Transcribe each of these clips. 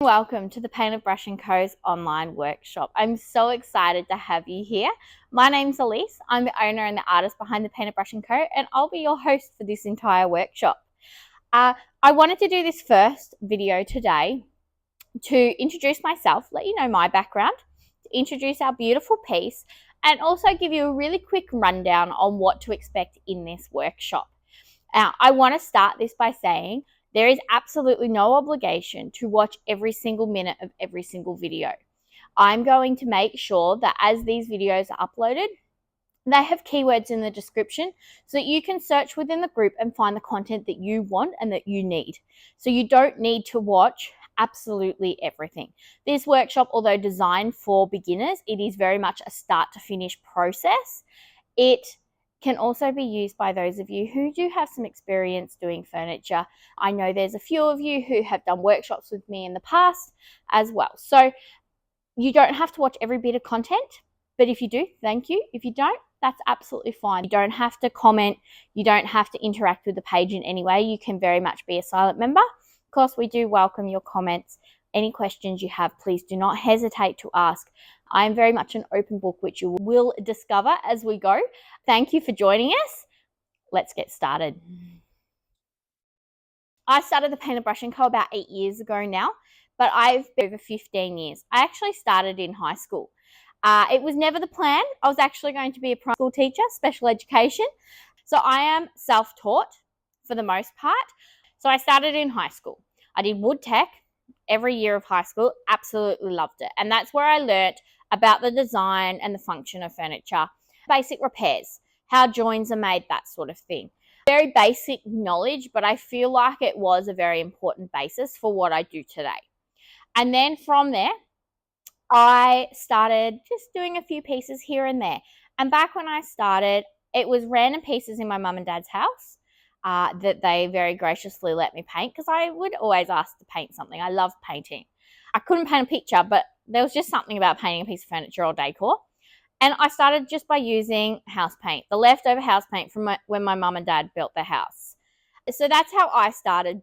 welcome to the Painted Brush & Co.'s online workshop. I'm so excited to have you here. My name's Elise. I'm the owner and the artist behind the Painted Brush & Co. and I'll be your host for this entire workshop. I wanted to do this first video today to introduce myself, let you know my background, to introduce our beautiful piece, and also give you a really quick rundown on what to expect in this workshop. Now, I want to start this by saying there is absolutely no obligation to watch every single minute of every single video. I'm going to make sure that as these videos are uploaded, they have keywords in the description so that you can search within the group and find the content that you want and that you need. So you don't need to watch absolutely everything. This workshop, although designed for beginners, it is very much a start to finish process. It can also be used by those of you who do have some experience doing furniture. I know there's a few of you who have done workshops with me in the past as well. So you don't have to watch every bit of content, but if you do, thank you. If you don't, that's absolutely fine. You don't have to comment. You don't have to interact with the page in any way. You can very much be a silent member. Of course, we do welcome your comments. Any questions you have, please do not hesitate to ask. I am very much an open book, which you will discover as we go. Thank you for joining us. Let's get started. I started the Painted Brush & Co. about 8 years ago now, but I've been over 15 years. I actually started in high school. It was never the plan. I was actually going to be a primary school teacher, special education. So I am self-taught for the most part. So I started in high school. I did wood tech every year of high school, absolutely loved it. And that's where I learnt about the design and the function of furniture, basic repairs, how joins are made, that sort of thing. Very basic knowledge, but I feel like it was a very important basis for what I do today. And then from there, I started just doing a few pieces here and there. And back when I started, it was random pieces in my mum and dad's house that they very graciously let me paint, because I would always ask to paint something. I love painting. I couldn't paint a picture, but there was just something about painting a piece of furniture or decor. And I started just by using house paint, the leftover house paint from when my mum and dad built their house. So that's how I started.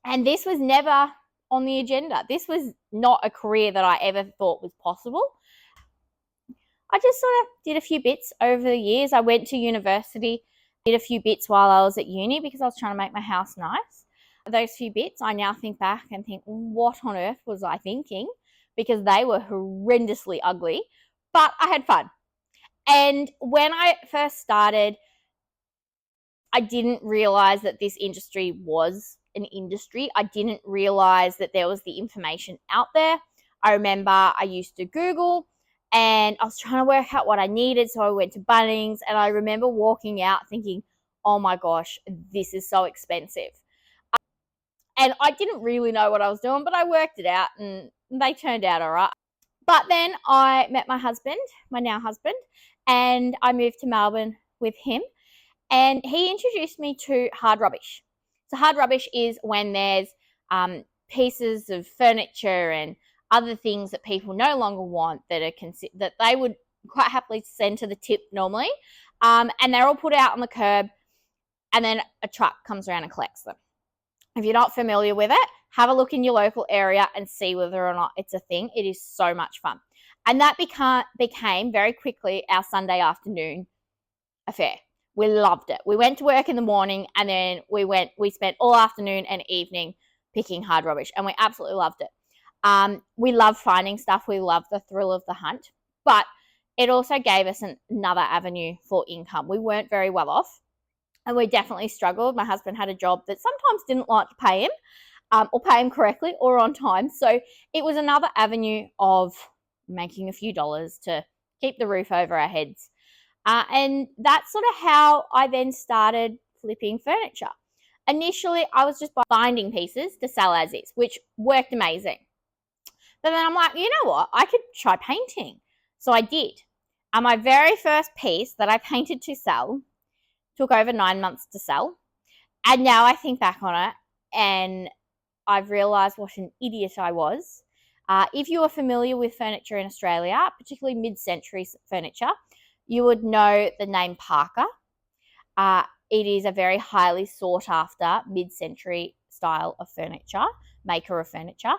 And this was never on the agenda. This was not a career that I ever thought was possible. I just sort of did a few bits over the years. I went to university, did a few bits while I was at uni because I was trying to make my house nice. Those few bits, I now think back and think, what on earth was I thinking? Because they were horrendously ugly, but I had fun. And when I first started, I didn't realize that this industry was an industry. I didn't realize that there was the information out there. I remember I used to Google and I was trying to work out what I needed. So I went to Bunnings and I remember walking out thinking, oh my gosh, this is so expensive. And I didn't really know what I was doing, but I worked it out and they turned out all right. But then I met my husband, my now husband, and I moved to Melbourne with him. And he introduced me to hard rubbish. So hard rubbish is when there's pieces of furniture and other things that people no longer want that are that they would quite happily send to the tip normally. And they're all put out on the curb and then a truck comes around and collects them. If you're not familiar with it, have a look in your local area and see whether or not it's a thing. It is so much fun. And that became very quickly our Sunday afternoon affair. We loved it. We went to work in the morning and then we spent all afternoon and evening picking hard rubbish and we absolutely loved it. We love finding stuff. We love the thrill of the hunt, but it also gave us another avenue for income. We weren't very well off and we definitely struggled. My husband had a job that sometimes didn't like to pay him or pay him correctly or on time. So it was another avenue of making a few dollars to keep the roof over our heads. And that's sort of how I then started flipping furniture. Initially, I was just finding pieces to sell as is, which worked amazing. But then I'm like, you know what? I could try painting. So I did. And my very first piece that I painted to sell took over 9 months to sell. And now I think back on it and I've realised what an idiot I was. If you are familiar with furniture in Australia, particularly mid-century furniture, you would know the name Parker. It is a very highly sought after mid-century style of furniture, maker of furniture.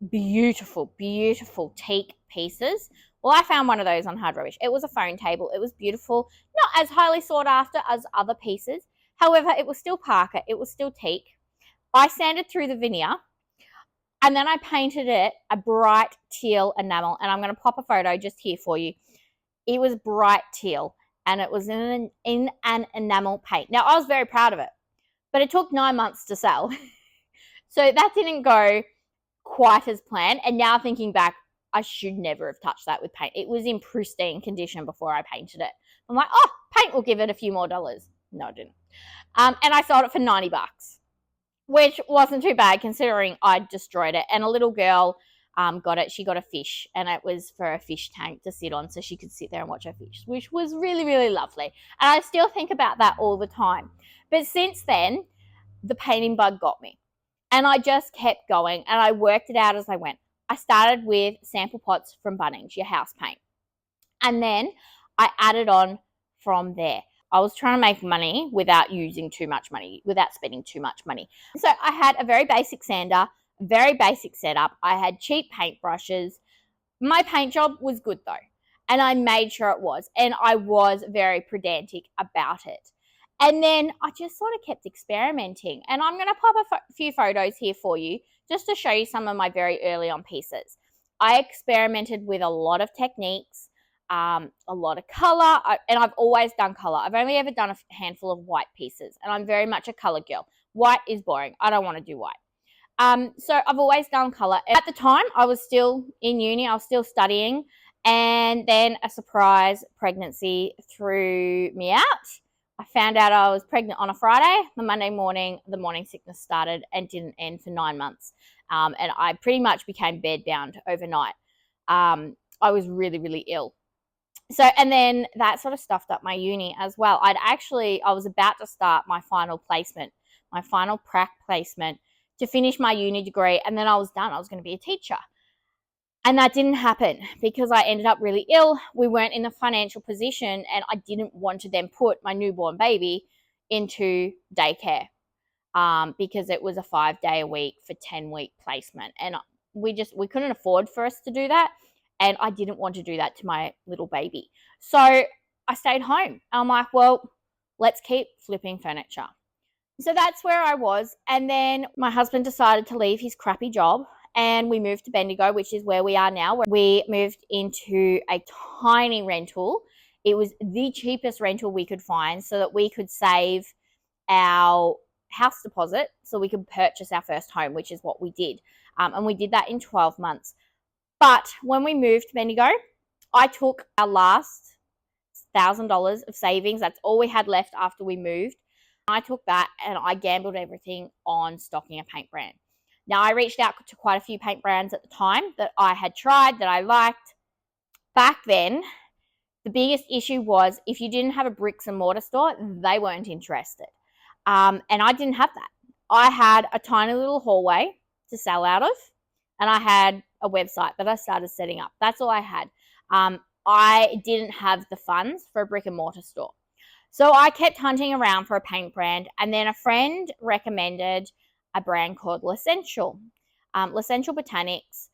Beautiful, beautiful teak pieces. Well, I found one of those on Hard Rubbish. It was a phone table. It was beautiful, not as highly sought after as other pieces. However, it was still Parker. It was still teak. I sanded through the veneer, and then I painted it a bright teal enamel. And I'm going to pop a photo just here for you. It was bright teal, and it was in an enamel paint. Now, I was very proud of it, but it took 9 months to sell. So that didn't go quite as planned. And now thinking back, I should never have touched that with paint. It was in pristine condition before I painted it. I'm like, oh, paint will give it a few more dollars. No, it didn't. And I sold it for $90, which wasn't too bad considering I destroyed it. And a little girl got it. She got a fish, and it was for a fish tank to sit on so she could sit there and watch her fish, which was really, really lovely. And I still think about that all the time. But since then, the painting bug got me. And I just kept going, and I worked it out as I went. I started with sample pots from Bunnings, your house paint. And then I added on from there. I was trying to make money without using too much money, without spending too much money. So I had a very basic sander, very basic setup. I had cheap paintbrushes. My paint job was good though, and I made sure it was, and I was very pedantic about it. And then I just sort of kept experimenting, and I'm going to pop a few photos here for you just to show you some of my very early on pieces. I experimented with a lot of techniques, a lot of color, and I've always done color. I've only ever done a handful of white pieces, and I'm very much a color girl. White is boring. I don't want to do white. So I've always done color. At the time, I was still in uni. I was still studying, and then a surprise pregnancy threw me out. I found out I was pregnant on a Friday. The Monday morning, the morning sickness started and didn't end for 9 months. And I pretty much became bedbound overnight. I was really, really ill. So, and then that sort of stuffed up my uni as well. I was about to start my final placement, my final prac placement to finish my uni degree, and then I was done. I was going to be a teacher. And that didn't happen because I ended up really ill. We weren't in a financial position, and I didn't want to then put my newborn baby into daycare because it was a 5-day-a-week for 10-week placement. And we couldn't afford for us to do that. And I didn't want to do that to my little baby. So I stayed home. I'm like, well, let's keep flipping furniture. So that's where I was. And then my husband decided to leave his crappy job, and we moved to Bendigo, which is where we are now. We moved into a tiny rental. It was the cheapest rental we could find so that we could save our house deposit so we could purchase our first home, which is what we did. And we did that in 12 months. But when we moved to Bendigo, I took our last $1,000 of savings. That's all we had left after we moved. I took that and I gambled everything on stocking a paint brand. Now, I reached out to quite a few paint brands at the time that I had tried, that I liked. Back then, the biggest issue was if you didn't have a bricks and mortar store, they weren't interested. And I didn't have that. I had a tiny little hallway to sell out of, and I had a website that I started setting up. That's all I had. I didn't have the funds for a brick and mortar store. So I kept hunting around for a paint brand, and then a friend recommended a brand called L'Essential. L'Essential Botanics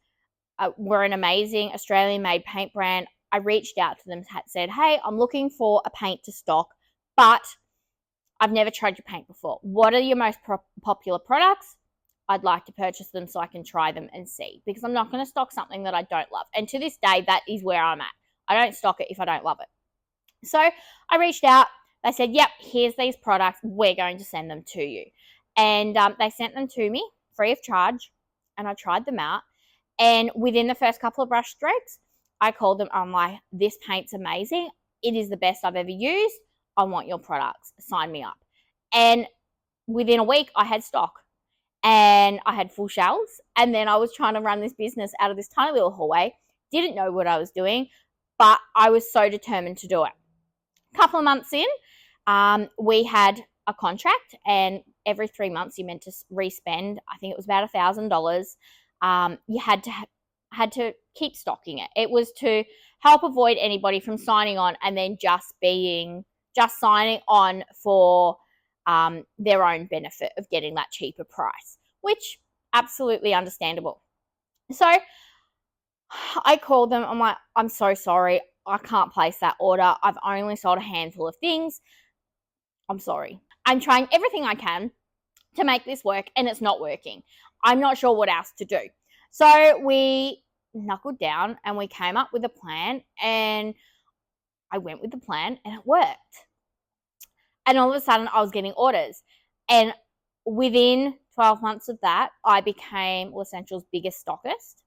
were an amazing Australian-made paint brand. I reached out to them, said, hey, I'm looking for a paint to stock, but I've never tried your paint before. What are your most popular products? I'd like to purchase them so I can try them and see, because I'm not going to stock something that I don't love. And to this day, that is where I'm at. I don't stock it if I don't love it. So I reached out. They said, yep, here's these products. We're going to send them to you. And they sent them to me free of charge, and I tried them out. And within the first couple of brush strokes, I called them. I'm like, this paint's amazing. It is the best I've ever used. I want your products. Sign me up. And within a week, I had stock. And I had full shelves. And then I was trying to run this business out of this tiny little hallway. Didn't know what I was doing, but I was so determined to do it. A couple of months in, we had a contract, and every 3 months you meant to respend, I think it was about $1,000. You had to keep stocking it. It was to help avoid anybody from signing on and then just signing on for their own benefit of getting that cheaper price, which absolutely understandable. So I called them. I'm like, I'm so sorry. I can't place that order. I've only sold a handful of things. I'm sorry. I'm trying everything I can to make this work and it's not working. I'm not sure what else to do. So we knuckled down and we came up with a plan, and I went with the plan and it worked. And all of a sudden I was getting orders. And within 12 months of that, I became L'Essential's biggest stockist.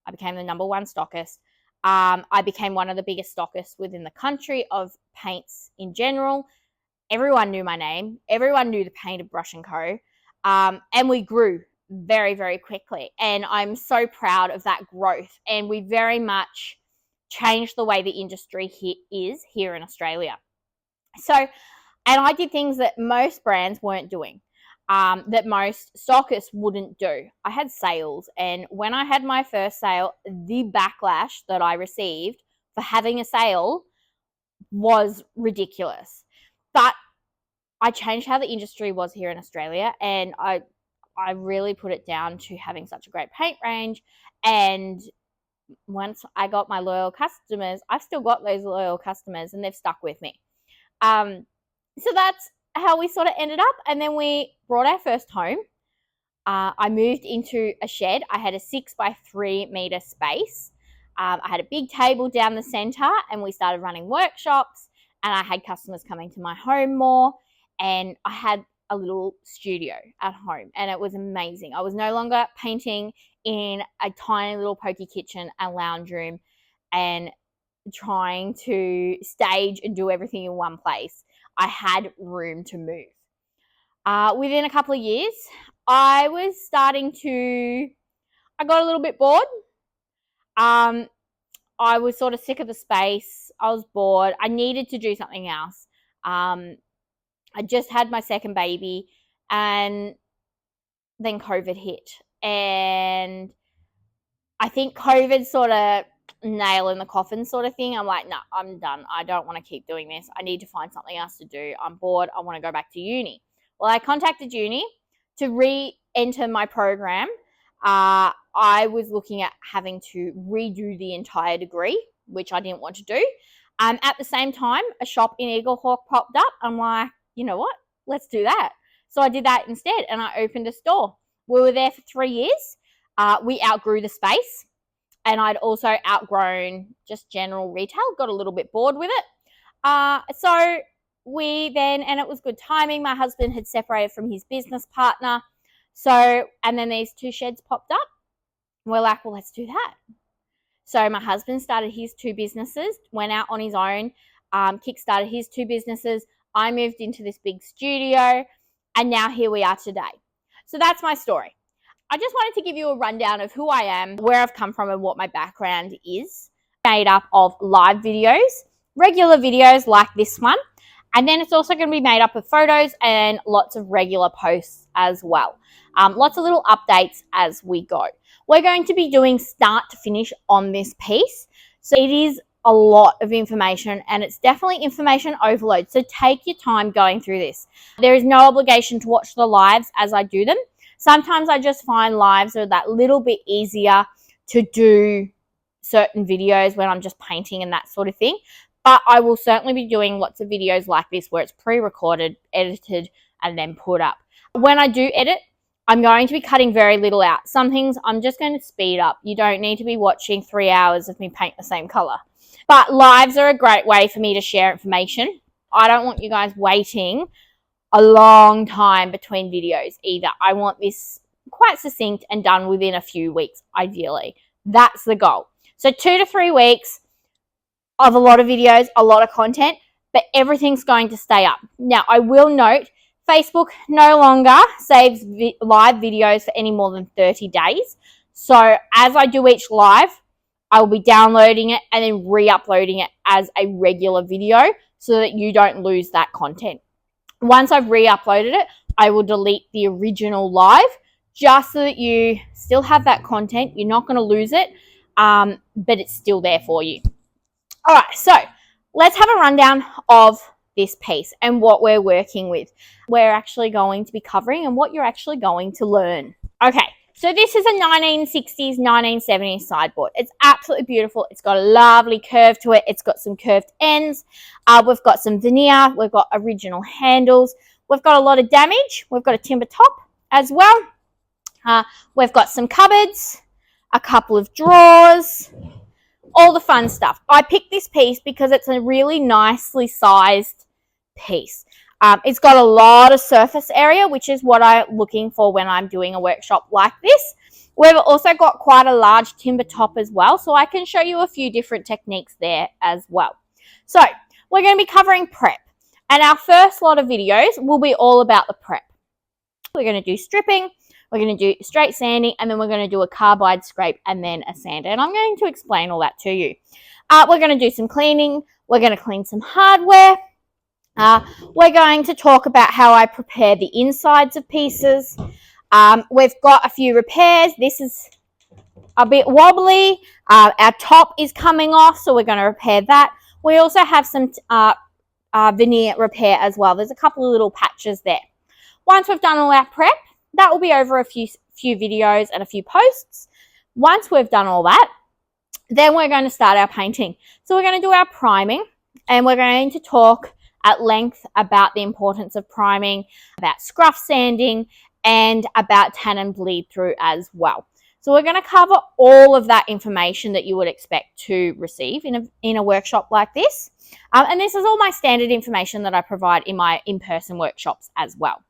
I became the number one stockist. I became one of the biggest stockists within the country of paints in general. Everyone knew my name. Everyone knew the Paint of Brush & Co. And we grew very, very quickly. And I'm so proud of that growth. And we very much changed the way the industry is here in Australia. So, and I did things that most brands weren't doing, that most stockists wouldn't do. I had sales, and when I had my first sale, the backlash that I received for having a sale was ridiculous. But I changed how the industry was here in Australia, and I really put it down to having such a great paint range. And once I got my loyal customers, I've still got those loyal customers, and they've stuck with me. So that's how we sort of ended up. And then we brought our first home. I moved into a shed. I had a 6x3 meter space. I had a big table down the center, and we started running workshops, and I had customers coming to my home more, and I had a little studio at home, and it was amazing. I was no longer painting in a tiny little pokey kitchen and lounge room and trying to stage and do everything in one place. I had room to move. Within a couple of years, I got a little bit bored. I was sort of sick of the space. I was bored. I needed to do something else. I just had my second baby, and then COVID hit. And I think COVID sort of nail in the coffin sort of thing. I'm like, no, I'm done. I don't want to keep doing this. I need to find something else to do. I'm bored. I want to go back to uni. Well, I contacted uni to re-enter my program. I was looking at having to redo the entire degree, which I didn't want to do. At the same time, a shop in Eaglehawk popped up. I'm like, you know what? Let's do that. So I did that instead, and I opened a store. We were there for 3 years. We outgrew the space, and I'd also outgrown just general retail, got a little bit bored with it. So and it was good timing. My husband had separated from his business partner. And then these two sheds popped up. We're like, well, let's do that. So my husband started his two businesses, went out on his own, kickstarted his two businesses. I moved into this big studio, and now here we are today. So that's my story. I just wanted to give you a rundown of who I am, where I've come from, and what my background is. Made up of live videos, regular videos like this one, and then it's also going to be made up of photos and lots of regular posts as well. Lots of little updates as we go. We're going to be doing start to finish on this piece. So it is a lot of information, and it's definitely information overload. So take your time going through this. There is no obligation to watch the lives as I do them. Sometimes I just find lives are that little bit easier to do certain videos when I'm just painting and that sort of thing. But I will certainly be doing lots of videos like this where it's pre-recorded, edited, and then put up. When I do edit, I'm going to be cutting very little out. Some things I'm just going to speed up. You don't need to be watching 3 hours of me paint the same color. But lives are a great way for me to share information. I don't want you guys waiting a long time between videos either. I want this quite succinct and done within a few weeks, ideally. That's the goal. So 2 to 3 weeks of a lot of videos, a lot of content, but everything's going to stay up. Now, I will note, Facebook no longer saves live videos for any more than 30 days. So as I do each live, I will be downloading it and then re-uploading it as a regular video so that you don't lose that content. Once I've re-uploaded it, I will delete the original live just so that you still have that content. You're not going to lose it, but it's still there for you. All right, so let's have a rundown of this piece and what we're working with. We're actually going to be covering and what you're actually going to learn. Okay, So this is a 1960s, 1970s sideboard. It's absolutely beautiful. It's got a lovely curve to it. It's got some curved ends. We've got some veneer. We've got original handles. We've got a lot of damage. We've got a timber top as well. We've got some cupboards, a couple of drawers, all the fun stuff. I picked this piece because it's a really nicely sized piece. It's got a lot of surface area, which is what I'm looking for when I'm doing a workshop like this. We've also got quite a large timber top as well, so I can show you a few different techniques there as well. So we're going to be covering prep, and our first lot of videos will be all about the prep. We're going to do stripping, we're going to do straight sanding, and then we're going to do a carbide scrape and then a sander, and I'm going to explain all that to you. We're going to do some cleaning, we're going to clean some hardware. We're going to talk about how I prepare the insides of pieces. We've got a few repairs. This is a bit wobbly. Our top is coming off, so we're going to repair that. We also have some veneer repair as well. There's a couple of little patches there. Once we've done all our prep, that will be over a few videos and a few posts. Once we've done all that, then we're going to start our painting. So we're going to do our priming, and we're going to talk at length about the importance of priming, about scruff sanding, and about tan and bleed through as well. So we're going to cover all of that information that you would expect to receive in a workshop like this. And this is all my standard information that I provide in my in-person workshops as well.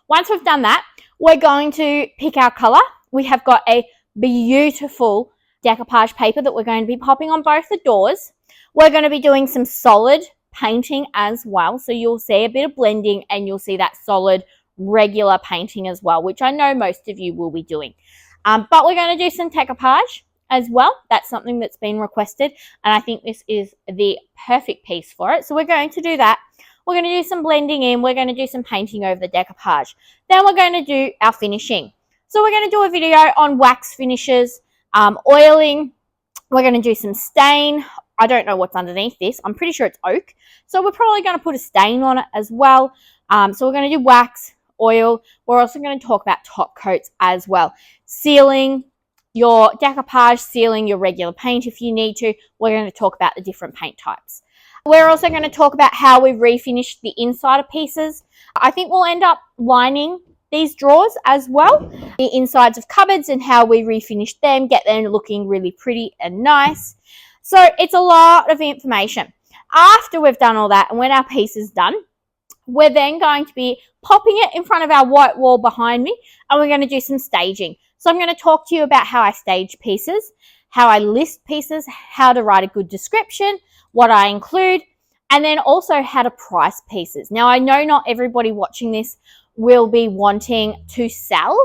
Once we've done that, we're going to pick our color. We have got a beautiful decoupage paper that we're going to be popping on both the doors. We're going to be doing some solid painting as well, so you'll see a bit of blending and you'll see that solid regular painting as well, which I know most of you will be doing. But we're going to do some decoupage as well. That's something that's been requested, and I think this is the perfect piece for it. So we're going to do that. We're going to do some blending in. We're going to do some painting over the decoupage. Then we're going to do our finishing. So we're going to do a video on wax finishes, oiling. We're going to do some stain. I don't know what's underneath this. I'm pretty sure it's oak. So we're probably going to put a stain on it as well. So we're going to do wax, oil. We're also going to talk about top coats as well. Sealing your decoupage, sealing your regular paint if you need to. We're going to talk about the different paint types. We're also going to talk about how we refinish the inside of pieces. I think we'll end up lining these drawers as well, the insides of cupboards, and how we refinish them, get them looking really pretty and nice. So it's a lot of information. After we've done all that, and when our piece is done, we're then going to be popping it in front of our white wall behind me, and we're going to do some staging. So I'm going to talk to you about how I stage pieces, how I list pieces, how to write a good description, what I include, and then also how to price pieces. Now, I know not everybody watching this will be wanting to sell,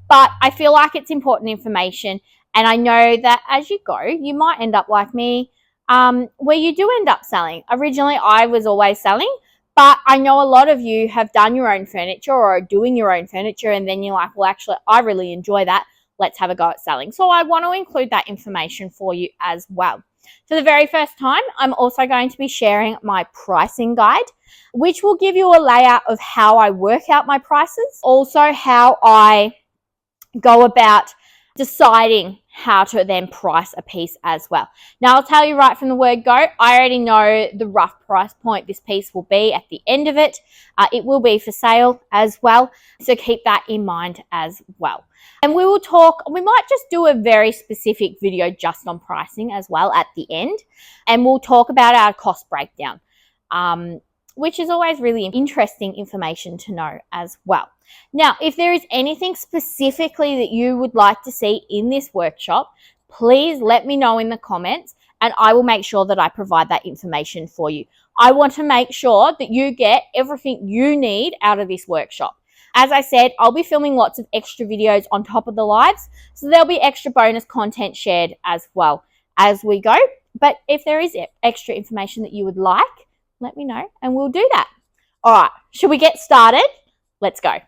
but I feel like it's important information. And I know that as you go, you might end up like me, where you do end up selling. Originally, I was always selling, but I know a lot of you have done your own furniture or are doing your own furniture, and then you're like, well, actually, I really enjoy that. Let's have a go at selling. So I want to include that information for you as well. For the very first time, I'm also going to be sharing my pricing guide, which will give you a layout of how I work out my prices, also how I go about deciding how to then price a piece as well. Now, I'll tell you right from the word go, I already know the rough price point this piece will be at the end of it. It will be for sale as well, so keep that in mind as well. And we will talk, we might just do a very specific video just on pricing as well at the end, and we'll talk about our cost breakdown, which is always really interesting information to know as well. Now, if there is anything specifically that you would like to see in this workshop, please let me know in the comments, and I will make sure that I provide that information for you. I want to make sure that you get everything you need out of this workshop. As I said, I'll be filming lots of extra videos on top of the lives, so there'll be extra bonus content shared as well as we go. But if there is extra information that you would like, let me know and we'll do that. All right, should we get started? Let's go.